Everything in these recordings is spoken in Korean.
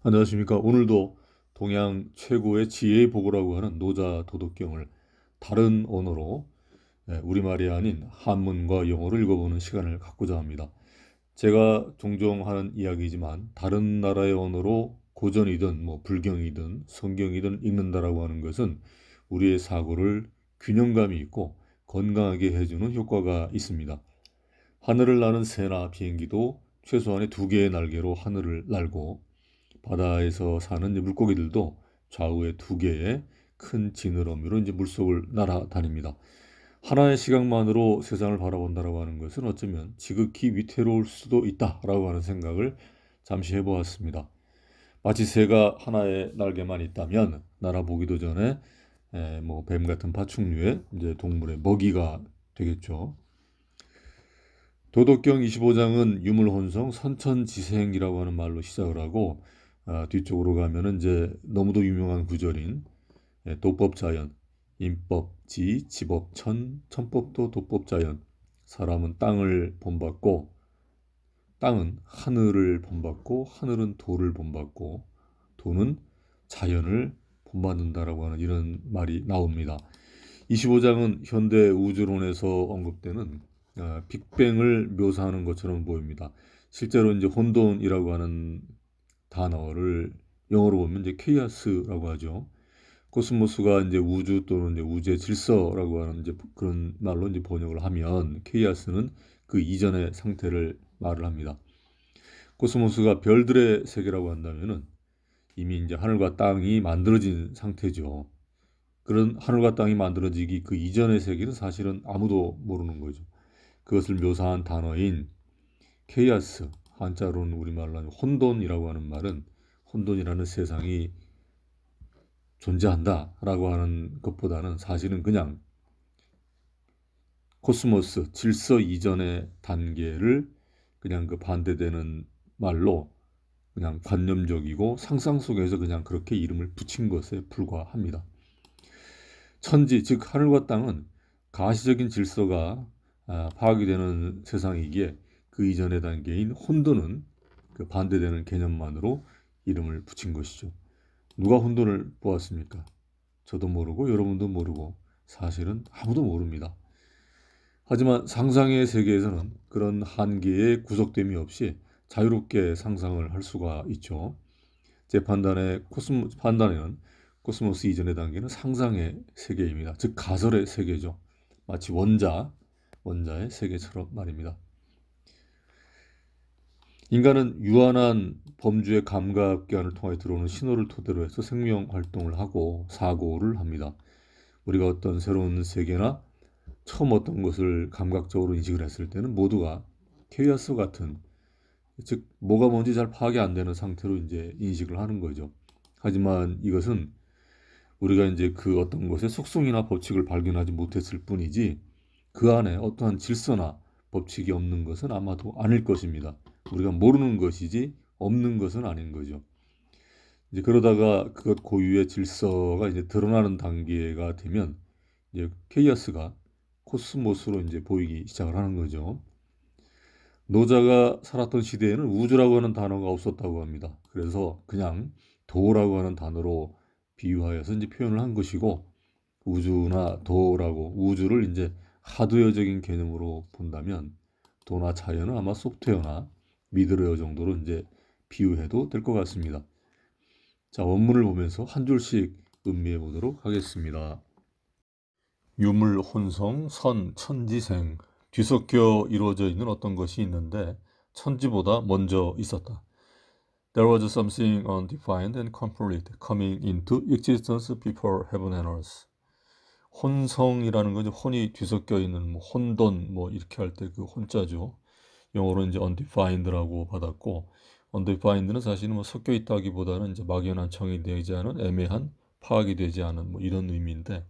안녕하십니까. 오늘도 동양 최고의 지혜의 보고라고 하는 노자 도덕경을 다른 언어로 우리말이 아닌 한문과 영어로 읽어보는 시간을 갖고자 합니다. 제가 종종 하는 이야기지만 다른 나라의 언어로 고전이든 불경이든 성경이든 읽는다라고 하는 것은 우리의 사고를 균형감이 있고 건강하게 해주는 효과가 있습니다. 하늘을 나는 새나 비행기도 최소한의 두 개의 날개로 하늘을 날고 바다에서 사는 물고기들도 좌우에 두 개의 큰 지느러미로 물속을 날아다닙니다. 하나의 시각만으로 세상을 바라본다라고 하는 것은 어쩌면 지극히 위태로울 수도 있다라고 하는 생각을 잠시 해보았습니다. 마치 새가 하나의 날개만 있다면 날아보기도 전에 뱀 같은 파충류의 동물의 먹이가 되겠죠. 도덕경 25장은 유물혼성 선천지생이라고 하는 말로 시작을 하고 뒤쪽으로 가면은 너무도 유명한 구절인 도법자연, 인법, 지, 지법, 천법도 도법자연. 사람은 땅을 본받고 땅은 하늘을 본받고 하늘은 도를 본받고 도는 자연을 본받는다라고 하는 이런 말이 나옵니다. 25장은 현대 우주론에서 언급되는 빅뱅을 묘사하는 것처럼 보입니다. 실제로 혼돈이라고 하는 단어를 영어로 보면 케이아스라고 하죠. 코스모스가 우주 또는 우주의 질서라고 하는 그런 말로 번역을 하면 케이아스는 그 이전의 상태를 말을 합니다. 코스모스가 별들의 세계라고 한다면은 이미 하늘과 땅이 만들어진 상태죠. 그런 하늘과 땅이 만들어지기 그 이전의 세계는 사실은 아무도 모르는 거죠. 그것을 묘사한 단어인 케이아스, 한자로는 우리말로 하는 혼돈이라고 하는 말은 혼돈이라는 세상이 존재한다라고 하는 것보다는 사실은 그냥 코스모스, 질서 이전의 단계를 그냥 그 반대되는 말로 그냥 관념적이고 상상 속에서 그냥 그렇게 이름을 붙인 것에 불과합니다. 천지, 즉 하늘과 땅은 가시적인 질서가 파악이 되는 세상이기에 그 이전의 단계인 혼돈은 그 반대되는 개념만으로 이름을 붙인 것이죠. 누가 혼돈을 보았습니까? 저도 모르고 여러분도 모르고 사실은 아무도 모릅니다. 하지만 상상의 세계에서는 그런 한계에 구속됨이 없이 자유롭게 상상을 할 수가 있죠. 제 판단에는 코스모스 이전의 단계는 상상의 세계입니다. 즉 가설의 세계죠. 마치 원자의 세계처럼 말입니다. 인간은 유한한 범주의 감각기관을 통해 들어오는 신호를 토대로 해서 생명 활동을 하고 사고를 합니다. 우리가 어떤 새로운 세계나 처음 어떤 것을 감각적으로 인식을 했을 때는 모두가 케이오스 같은, 즉 뭐가 뭔지 잘 파악이 안 되는 상태로 인식을 하는 거죠. 하지만 이것은 우리가 그 어떤 것의 속성이나 법칙을 발견하지 못했을 뿐이지 그 안에 어떠한 질서나 법칙이 없는 것은 아마도 아닐 것입니다. 우리가 모르는 것이지 없는 것은 아닌 거죠. 그러다가 그것 고유의 질서가 드러나는 단계가 되면 케이오스가 코스모스로 보이기 시작을 하는 거죠. 노자가 살았던 시대에는 우주라고 하는 단어가 없었다고 합니다. 그래서 그냥 도라고 하는 단어로 비유하여서 표현을 한 것이고, 우주나 도라고 우주를 하드웨어적인 개념으로 본다면 도나 자연은 아마 소프트웨어나 미드웨어 정도로 비유해도 될 것 같습니다. 자, 원문을 보면서 한 줄씩 음미해 보도록 하겠습니다. 유물, 혼성, 선, 천지생, 뒤섞여 이루어져 있는 어떤 것이 있는데 천지보다 먼저 있었다. There was something undefined and complete coming into existence before heaven and earth. 혼성이라는 건 혼이 뒤섞여 있는 혼돈 이렇게 할 때 그 혼자죠. 영어로 undefined라고 받았고, undefined는 사실은 섞여 있다기보다는 막연한 정의되지 않은 애매한 파악이 되지 않은 이런 의미인데,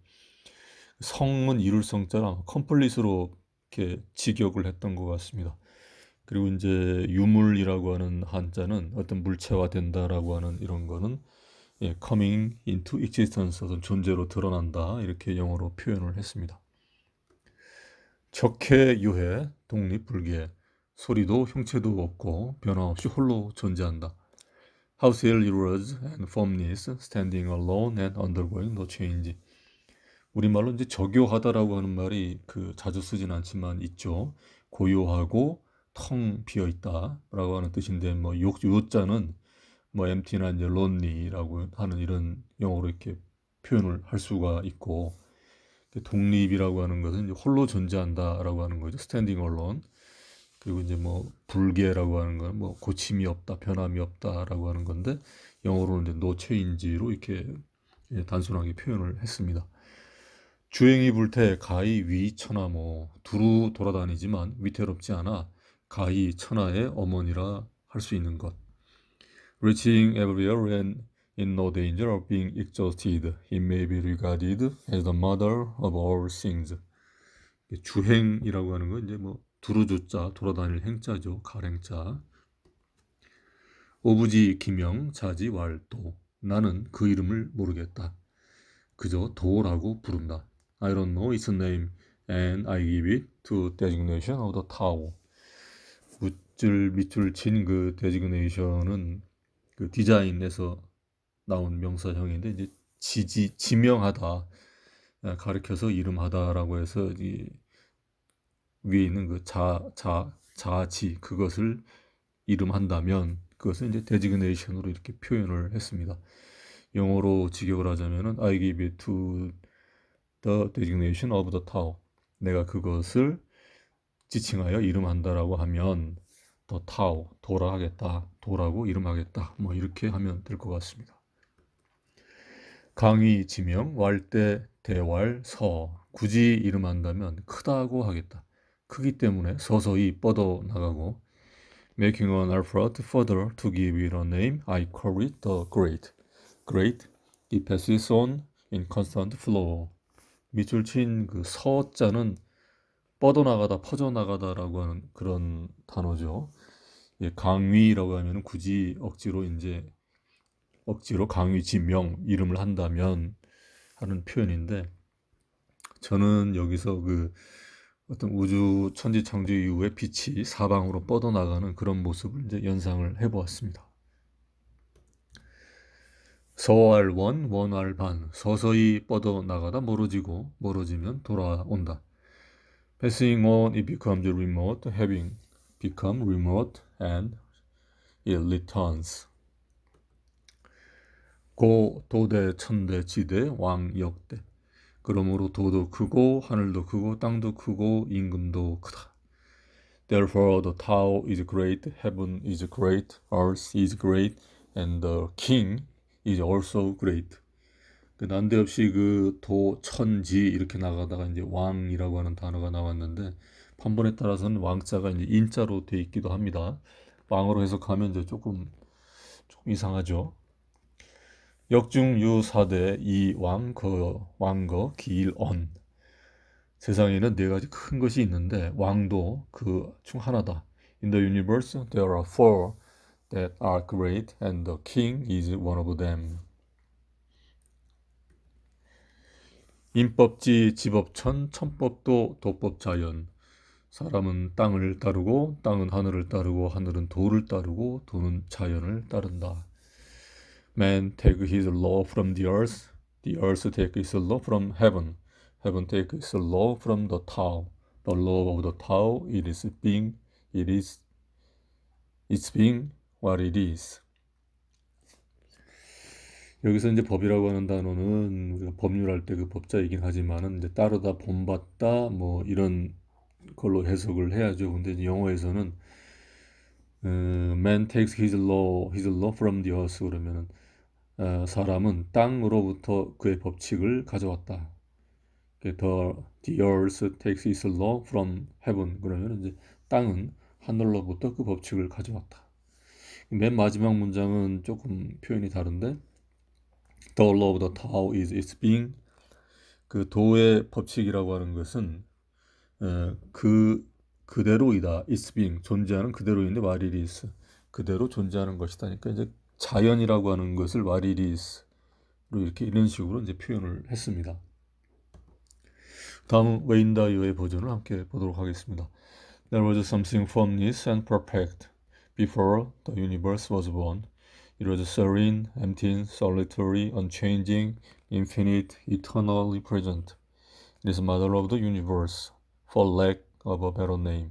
성은 이룰 성자라 컴플릿으로 이렇게 직역을 했던 것 같습니다. 그리고 유물이라고 하는 한자는 어떤 물체화 된다라고 하는 이런 거는 coming into existence, 어떤 존재로 드러난다, 이렇게 영어로 표현을 했습니다. 적해, 유해, 독립, 불계, 소리도 형체도 없고 변화 없이 홀로 존재한다. House hill erodes and firmness, standing alone and undergoing no change. 우리말로 이제 저교하다라고 하는 말이 자주 쓰진 않지만 있죠. 고요하고 텅 비어 있다라고 하는 뜻인데 뭐 요자는 뭐 empty나 이제 lonely라고 하는 이런 영어로 이렇게 표현을 할 수가 있고, 독립이라고 하는 것은 이제 홀로 존재한다라고 하는 거죠. standing alone. 그리고 이제 뭐 불개라고 하는 건 뭐 고침이 없다, 변함이 없다라고 하는 건데 영어로는 이제 no change로 이렇게 단순하게 표현을 했습니다. 주행이 불태 가히 위 처나모, 두루 돌아다니지만 위태롭지 않아 가히 천하의 어머니라 할 수 있는 것. Reaching everywhere and in no danger of being exhausted, it may be regarded as the mother of all things. 주행이라고 하는 건 이제 뭐 두루조자 돌아다닐 행자죠. 가랭자. 오부지 기명 자지 왈도, 나는 그 이름을 모르겠다. 그저 도라고 부른다. I don't know its name and I give it to designation of the Tao. 밑줄 친 그 designation은 그 디자인에서 나온 명사형인데 이제 지명하다, 가르쳐서 이름하다라고 해서 이 위에 있는 그 자지 그것을 이름한다면 그것은 이제 designation으로 이렇게 표현을 했습니다. 영어로 직역을 하자면은 I give it to the designation of the Tao. 내가 그것을 지칭하여 이름한다라고 하면 the Tao, 도라 하겠다, 도라고 이름하겠다, 뭐 이렇게 하면 될 것 같습니다. 강의 지명, 왈대 대왈 서, 굳이 이름한다면 크다고 하겠다. 크기 때문에 서서히 뻗어 나가고, making an effort further to give it a name, I call it the great. Great, it passes on in constant flow. 밑줄 친 그 서자는 뻗어나가다, 퍼져나가다라고 하는 그런 단어죠. 강위라고 하면 굳이 억지로 강위 지명 이름을 한다면 하는 표현인데, 저는 여기서 그 어떤 우주 천지창조 이후에 빛이 사방으로 뻗어나가는 그런 모습을 이제 연상을 해보았습니다. 서알 원알 반, 서서히 뻗어나가다 멀어지면 돌아온다. Passing on, it becomes remote, having become remote, and it returns. 고 도대 천대 지대 왕역대. 그러므로 도도 크고 하늘도 크고 땅도 크고 임금도 크다. Therefore the Tao is great, heaven is great, earth is great, and the king is also great. 난데없이 그 도, 천, 지 이렇게 나가다가 이제 왕이라고 하는 단어가 나왔는데 판본에 따라서는 왕자가 이제 인자로 돼 있기도 합니다. 왕으로 해석하면 이제 조금 이상하죠. 역중유사대 이왕거 기일언. 세상에는 네 가지 큰 것이 있는데 왕도 그 중 하나다. In the universe there are four that are great and the king is one of them. 인법지 지법천, 천법도 도법자연. 사람은 땅을 따르고 땅은 하늘을 따르고 하늘은 도를 따르고 도는 자연을 따른다. Man take his law from the earth take his law from heaven take his law from the Tao. The law of the Tao it's being what it is. 여기서 이제 법이라고 하는 단어는 우리가 법률할 때 그 법자이긴 하지만은 이제 따르다, 본받다 뭐 이런 걸로 해석을 해야죠. 근데 이제 영어에서는 man takes his law from the earth 그러면은 사람은 땅으로부터 그의 법칙을 가져왔다. The earth takes its law from heaven 그러면 이제 땅은 하늘로부터 그 법칙을 가져왔다. 맨 마지막 문장은 조금 표현이 다른데 The law of the Tao is its being. 그 도의 법칙이라고 하는 것은 그대로이다. Its being, 존재하는 그대로인데 what it is, 그대로 존재하는 것이다. 그러니까 이제 자연이라고 하는 것을 what it is로 이렇게 이런 식으로 이제 표현을 했습니다. 다음은 웨인 다이어의 버전을 함께 보도록 하겠습니다. There was something formless and perfect before the universe was born. It was serene, empty, solitary, unchanging, infinite, eternally present. It is mother of the universe, for lack of a better name.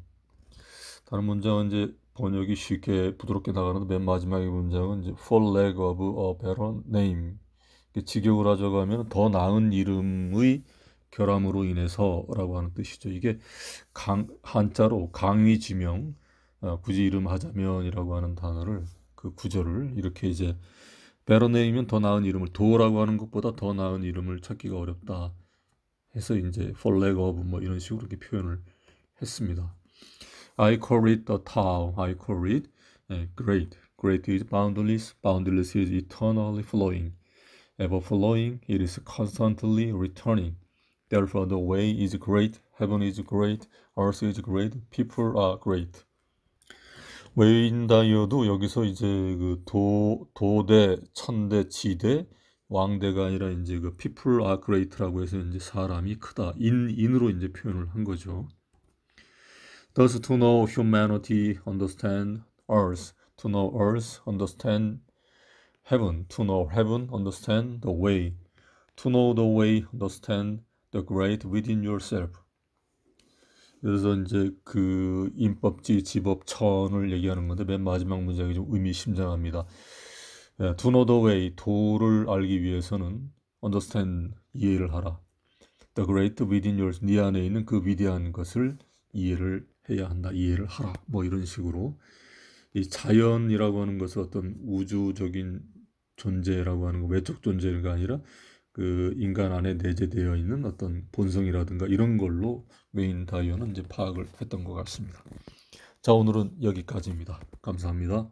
다른 문장은 이제 번역이 쉽게 부드럽게 나가는데 맨 마지막의 문장은 이제 for lack of a better name. 직역을 하자고 하면 더 나은 이름의 결함으로 인해서라고 하는 뜻이죠. 이게 한자로 강의지명, 굳이 이름 하자면이라고 하는 단어를 그 구절을 이렇게 이제 better name이면 더 나은 이름을 도라고 하는 것보다 더 나은 이름을 찾기가 어렵다 해서 이제 for lack of 뭐 이런 식으로 이렇게 표현을 했습니다. I call it the Tao. I call it great. Great is boundless. Boundless is eternally flowing. Ever flowing, it is constantly returning. Therefore, the way is great. Heaven is great. Earth is great. People are great. 외인다이어도 여기서 이제 그 도대, 천대, 지대, 왕대가 아니라 이제 그 people are great라고 해서 이제 사람이 크다. 인으로 이제 표현을 한 거죠. Thus to know humanity, understand earth. To know earth, understand heaven. To know heaven, understand the way. To know the way, understand the great within yourself. 그래서 이제 그 임법지, 지법, 천을 얘기하는 건데 맨 마지막 문장이 좀 의미심장합니다. To know the way, 도를 알기 위해서는 understand, 이해를 하라. The great within yourself, 네 안에 있는 그 위대한 것을 이해를 해야 한다, 이해를 하라. 뭐 이런 식으로 이 자연이라고 하는 것은 어떤 우주적인 존재라고 하는 거, 외적 존재가 아니라 그 인간 안에 내재되어 있는 어떤 본성이라든가 이런 걸로 웨인 다이어는 이제 파악을 했던 것 같습니다. 자, 오늘은 여기까지입니다. 감사합니다.